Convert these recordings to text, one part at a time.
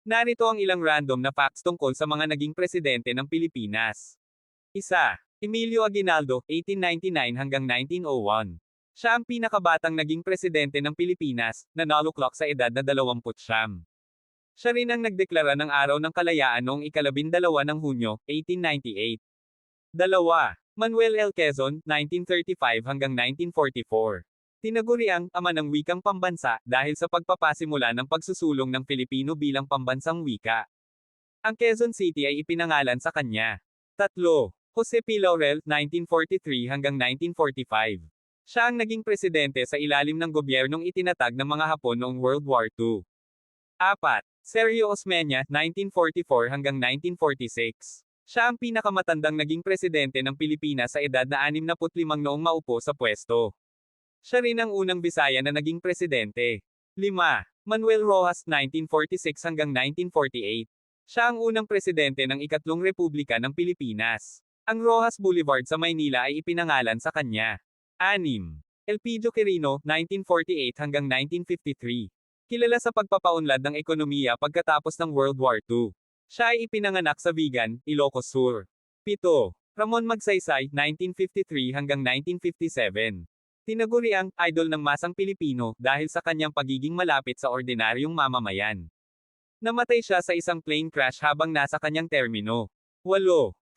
Narito ang ilang random na facts tungkol sa mga naging presidente ng Pilipinas. Isa. Emilio Aguinaldo, 1899 hanggang 1901. Siya ang pinakabatang naging presidente ng Pilipinas, na naluklok sa edad na 29. Siya rin ang nagdeklara ng Araw ng Kalayaan noong ika-12 ng Hunyo, 1898. Dalawa. Manuel L. Quezon, 1935 hanggang 1944. Tinaguriang ama ng wikang pambansa dahil sa pagpapasimula ng pagsusulong ng Filipino bilang pambansang wika. Ang Quezon City ay ipinangalan sa kanya. Tatlo. Jose P. Laurel, 1943 hanggang 1945. Siya ang naging presidente sa ilalim ng gobyernong itinatag ng mga Hapon noong World War II. Apat. Sergio Osmeña, 1944 hanggang 1946. Siya ang pinakamatandang naging presidente ng Pilipinas sa edad na 65 noong maupo sa pwesto. Siya rin ang unang Bisaya na naging presidente. 5. Manuel Rojas, 1946 hanggang 1948. Siya ang unang presidente ng ikatlong Republika ng Pilipinas. Ang Rojas Boulevard sa Maynila ay ipinangalan sa kanya. 6. Elpidio Quirino, 1948 hanggang 1953. Kilala sa pagpapaunlad ng ekonomiya pagkatapos ng World War II. Siya ay ipinanganak sa Vigan, Ilocos Sur. 7. Ramon Magsaysay, 1953 hanggang 1957. Tinaguriang idol ng masang Pilipino dahil sa kanyang pagiging malapit sa ordinaryong mamamayan. Namatay siya sa isang plane crash habang nasa kanyang termino. 8.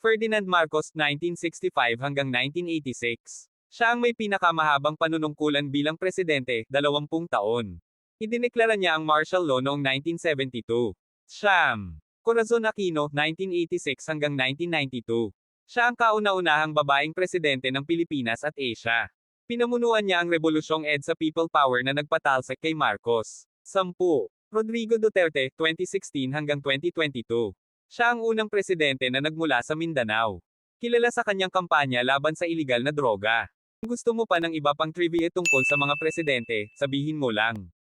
Ferdinand Marcos, 1965 hanggang 1986. Siya ang may pinakamahabang panunungkulan bilang presidente, 20 taon. Idineklara niya ang martial law noong 1972. 9. Corazon Aquino, 1986 hanggang 1992. Siya ang kauna-unahang babaeng presidente ng Pilipinas at Asia. Pinamunuan niya ang Rebolusyong EDSA People Power na nagpatalsik kay Marcos. 10. Rodrigo Duterte, 2016 hanggang 2022. Siya ang unang presidente na nagmula sa Mindanao. Kilala sa kanyang kampanya laban sa iligal na droga. Kung gusto mo pa ng iba pang trivia tungkol sa mga presidente, sabihin mo lang.